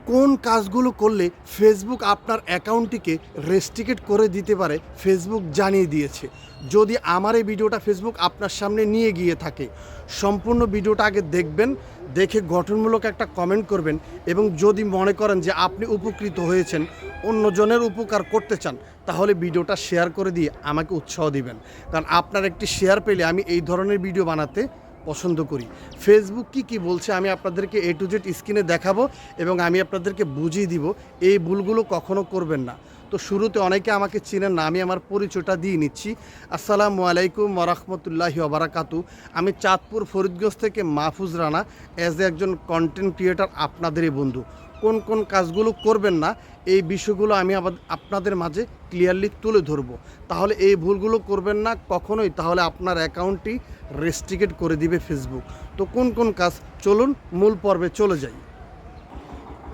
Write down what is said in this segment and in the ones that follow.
কোন কাজগুলো করলে ফেসবুক আপনার অ্যাকাউন্টটিকে রেস্ট্রিক্টেড করে দিতে পারে ফেসবুক জানিয়ে দিয়েছে। যদি আমার এই ভিডিওটা ফেসবুক আপনার সামনে নিয়ে গিয়ে থাকে, সম্পূর্ণ ভিডিওটা আগে দেখবেন, দেখে গঠনমূলক একটা কমেন্ট করবেন এবং যদি মনে করেন যে আপনি উপকৃত হয়েছেন, অন্যজনের উপকার করতে চান, তাহলে ভিডিওটা শেয়ার করে দিয়ে আমাকে উৎসাহ দিবেন। কারণ আপনার একটি শেয়ার পেলে আমি এই ধরনের ভিডিও বানাতে পছন্দ করি। ফেসবুক কি বলছে আমি আপনাদেরকে A to Z স্ক্রিনে দেখাবো এবং আমি আপনাদেরকে বুঝিয়ে দিব এই ভুলগুলো কখনো করবেন না। তো শুরুতে অনেকে আমাকে চিনেন না, আমি আমার পরিচয়টা দিয়ে নিচ্ছি। আসসালামু আলাইকুম ওয়া রাহমাতুল্লাহি ওয়া বারাকাতু। আমি চাঁদপুর ফরিদগঞ্জ থেকে মাহফুজ রানা, একজন কন্টেন্ট ক্রিয়েটর, আপনাদেরই বন্ধু। কোন কোন কাজগুলো করবেন না এই বিষয়গুলো আমি আপনাদের মাঝে ক্লিয়ারলি তুলে ধরবো। তাহলে এই ভুলগুলো করবেন না কখনোই, তাহলে আপনার অ্যাকাউন্টটি রেস্ট্রিক্টেড করে দিবে ফেসবুক। তো কোন কোন কাজ, চলুন মূল পর্বে চলে যাই।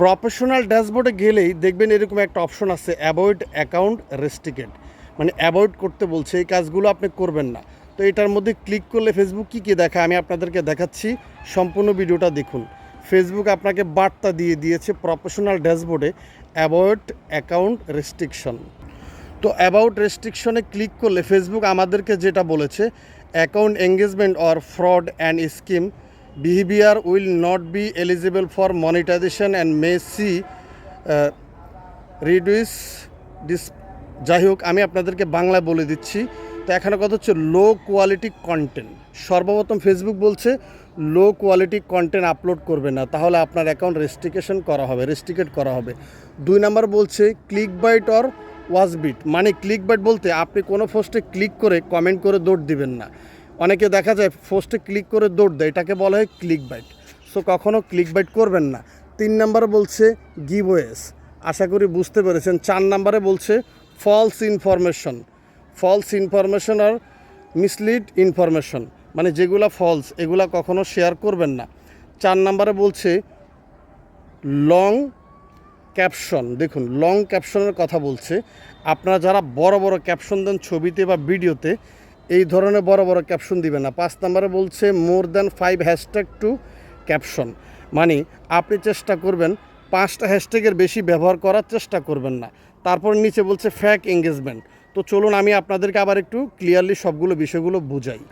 প্রফেশনাল ড্যাশবোর্ডে গেলেই দেখবেন এরকম একটা অপশন আছে, অ্যাভয়েড অ্যাকাউন্ট রেস্ট্রিক্টেড, মানে অ্যাভয়েড করতে বলছে, এই কাজগুলো আপনি করবেন না। তো এটার মধ্যে ক্লিক করলে ফেসবুক কী দেখায় আমি আপনাদেরকে দেখাচ্ছি, সম্পূর্ণ ভিডিওটা দেখুন। ফেসবুক আপনাকে বার্তা দিয়ে দিয়েছে প্রফেশনাল ড্যাশবোর্ডে অ্যাভয়েড অ্যাকাউন্ট রেস্ট্রিকশন। তো অ্যাবাউট রেস্ট্রিকশনে ক্লিক করলে ফেসবুক আমাদেরকে যেটা বলেছে, account engagement or fraud and scheme behaviour will not be eligible for monetisation and may see reduce this. যাই হোক, আমি আপনাদেরকে বাংলায় বলে দিচ্ছি। তো এখানে কথা হচ্ছে লো কোয়ালিটি কন্টেন্ট। সর্বপ্রথম ফেসবুক বলছে লো কোয়ালিটি কন্টেন্ট আপলোড করবে না, তাহলে আপনার অ্যাকাউন্ট রেস্ট্রিক্টেড করা হবে। 2 নাম্বার বলছে click bait or watch bait, মানে ক্লিক বাইট বলতে আপনি কোনো পোস্টে ক্লিক করে কমেন্ট করে দৌড় দিবেন না। অনেকে দেখা যায় পোস্টে ক্লিক করে দৌড় দেয়, এটাকে বলা হয় ক্লিক বাইট। সো কখনও ক্লিক বাইট করবেন না। 3 নাম্বার বলছে গিভওয়েস, আশা করি বুঝতে পেরেছেন। 4 নাম্বারে বলছে ফলস ইনফরমেশন আর মিসলিড ইনফরমেশন, মানে যেগুলা ফলস এগুলা কখনো শেয়ার করবেন না। 4 নাম্বারে বলছে লং ক্যাপশন। দেখুন, লং ক্যাপশনের কথা বলছে, আপনারা যারা বড় বড় ক্যাপশন দেন ছবিতে বা ভিডিওতে, এই ধরনের বড় বড় ক্যাপশন দিবেন না। 5 নাম্বারে বলছে more than 5 hashtag to caption, মানে আপনি চেষ্টা করবেন 5টা হ্যাশট্যাগের বেশি ব্যবহার করার চেষ্টা করবেন না। তারপর নিচে বলছে ফেক এঙ্গেজমেন্ট। তো চলুন আমি আপনাদেরকে আবার একটু ক্লিয়ারলি সবগুলো বিষয়গুলো বুঝাই।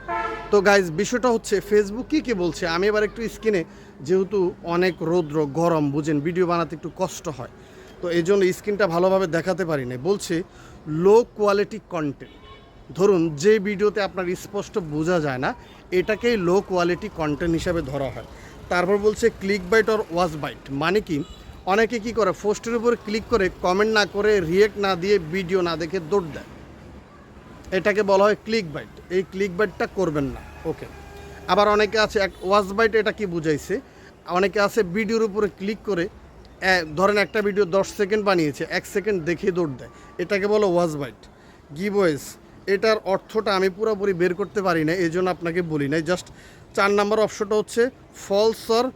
তো গাইজ, বিষয়টা হচ্ছে ফেসবুক কী বলছে, আমি এবার একটু স্ক্রিনে, যেহেতু অনেক রৌদ্র গরম, বুঝেন ভিডিও বানাতে একটু কষ্ট হয়, তো এই জন্য স্ক্রিনটা ভালোভাবে দেখাতে পারি না। বলছে লো কোয়ালিটি কন্টেন্ট। ধরুন যে ভিডিওতে আপনার স্পষ্ট বোঝা যায় না, এটাকেই লো কোয়ালিটি কন্টেন্ট হিসাবে ধরা হয়। তারপর বলছে click bait or watch bait, মানে কি অনেকে কী করে, পোস্টের উপর ক্লিক করে কমেন্ট না করে, রিয়েক্ট না দিয়ে, ভিডিও না দেখে দৌড় দেয়, এটাকে বলা হয় ক্লিক বাইট। এই ক্লিক বাইটটা করবেন না, ওকে। আবার অনেকে আছে ওয়াচ বাইট, এটা কি বুঝাইছে, অনেকে আছে ভিডিওর উপরে ক্লিক করে, ধরেন একটা ভিডিও 10 সেকেন্ড বানিয়েছে, 1 সেকেন্ড দেখে দৌড় দেয়, এটাকে বলো ওয়াচ বাইট। গিভওয়েস, এটার অর্থটা আমি পুরোপুরি বের করতে পারি না, এই জন্য আপনাকে বলি নাই। জাস্ট 4 নম্বর অপশনটা হচ্ছে ফলস অর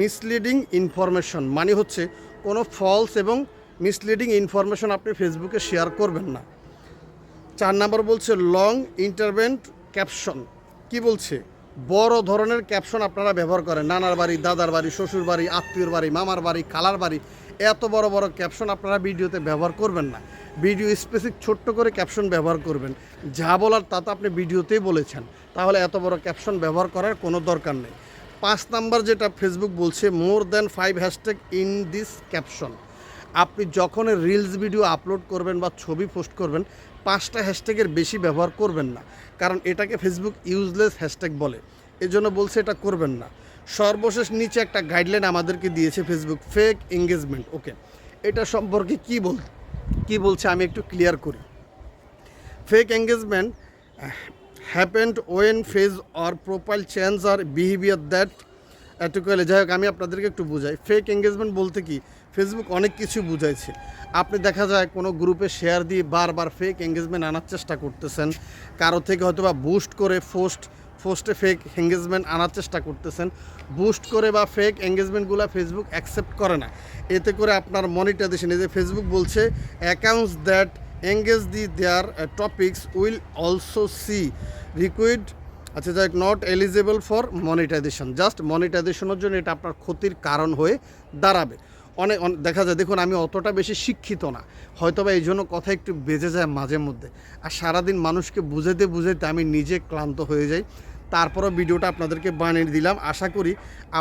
মিসলিডিং ইনফরমেশন, মানে হচ্ছে কোনো ফলস এবং মিসলিডিং ইনফরমেশন আপনি ফেসবুকে শেয়ার করবেন না। 4 নাম্বার বলছে লং ইন্টারভেন্ট ক্যাপশন। কি বলছে, বড় ধরনের ক্যাপশন আপনারা ব্যবহার করেন, নানার বাড়ি, দাদার বাড়ি, শ্বশুর বাড়ি, আত্মীয়র বাড়ি, মামার বাড়ি, খালার বাড়ি, এত বড় বড় ক্যাপশন আপনারা ভিডিওতে ব্যবহার করবেন না। ভিডিও স্পেসিফিক ছোট্ট করে ক্যাপশন ব্যবহার করবেন, যা বলার তা তো আপনি ভিডিওতেই বলেছেন, তাহলে এত বড় ক্যাপশন ব্যবহার করার কোনো দরকার নেই। 5 নাম্বার যেটা ফেসবুক বলছে more than 5 hashtag in this caption. আপনি যখন রিলস ভিডিও আপলোড করবেন বা ছবি পোস্ট করবেন, 5টা হ্যাশট্যাগের বেশি ব্যবহার করবেন না, কারণ এটাকে ফেসবুক ইউজলেস হ্যাশট্যাগ বলে, এজন্য বলছে এটা করবেন না। সর্বশেষ নিচে একটা গাইডলাইন আমাদেরকে দিয়েছে ফেসবুক, ফেক এঙ্গেজমেন্ট, ওকে। এটা সম্পর্কে কি বলছে আমি একটু ক্লিয়ার করি। Fake engagement happened when phase or profile change or behaviour that এটুকুলে। যাই হোক, আমি আপনাদেরকে একটু বুঝাই। ফেক এঙ্গেজমেন্ট বলতে কি, ফেসবুক অনেক কিছু বুঝাইছে। আপনি দেখা যায় কোনো গ্রুপে শেয়ার দিয়ে বারবার ফেক এঙ্গেজমেন্ট আনার চেষ্টা করতেছেন, কারো থেকে হয়তো বা বুস্ট করে পোস্টে ফেক এঙ্গেজমেন্ট আনার চেষ্টা করতেছেন। বুস্ট করে বা ফেক এঙ্গেজমেন্টগুলো ফেসবুক অ্যাকসেপ্ট করে না, এতে করে আপনার মনিটাইজেশন, এই যে ফেসবুক বলছে accounts that engage their topics will also see required, আচ্ছা যাই, নট এলিজিবল ফর মনিটাইজেশন। জাস্ট মনিটাইজেশনের জন্য এটা আপনার ক্ষতির কারণ হয়ে দাঁড়াবে। দেখা যায়, দেখুন আমি অতটা বেশি শিক্ষিত না, হয়তো বা এই জন্য কথা একটু বেজে যায় মাঝে মধ্যে। আর সারাদিন মানুষকে বুঝাইতে বুঝাইতে আমি নিজে ক্লান্ত হয়ে যাই। তারপরও ভিডিওটা আপনাদেরকে বানিয়ে দিলাম। আশা করি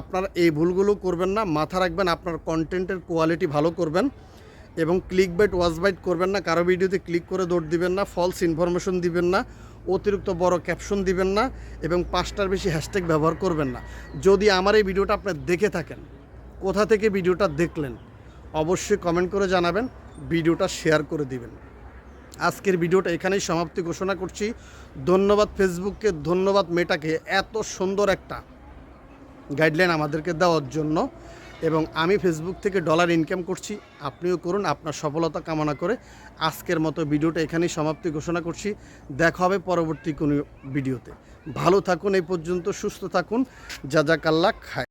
আপনারা এই ভুলগুলো করবেন না, মাথা রাখবেন, আপনার কন্টেন্টের কোয়ালিটি ভালো করবেন এবং ক্লিক বাইট ওয়াচ বাইট করবেন না, কারো ভিডিওতে ক্লিক করে দৌড় দিবেন না, ফলস ইনফরমেশন দিবেন না, অতিরিক্ত বড় ক্যাপশন দিবেন না এবং 5টার বেশি হ্যাশট্যাগ ব্যবহার করবেন না। যদি আমার এই ভিডিওটা আপনি দেখে থাকেন, কোথা থেকে ভিডিওটা দেখলেন অবশ্যই কমেন্ট করে জানাবেন, ভিডিওটা শেয়ার করে দিবেন। আজকের ভিডিওটা এখানেই সমাপ্তি ঘোষণা করছি। ধন্যবাদ ফেসবুককে, ধন্যবাদ মেটাকে এত সুন্দর একটা গাইডলাইন আমাদেরকে দেওয়ার জন্য। এবং আমি ফেসবুক থেকে ডলার ইনকাম করছি, আপনিও করুন, আপনার সফলতা কামনা করে আজকের মতো ভিডিওটা এখানেই সমাপ্তি ঘোষণা করছি। দেখা হবে পরবর্তী কোনো ভিডিওতে। ভালো থাকুন, এই পর্যন্ত সুস্থ থাকুন, জাজাকাল্লাহ খায়।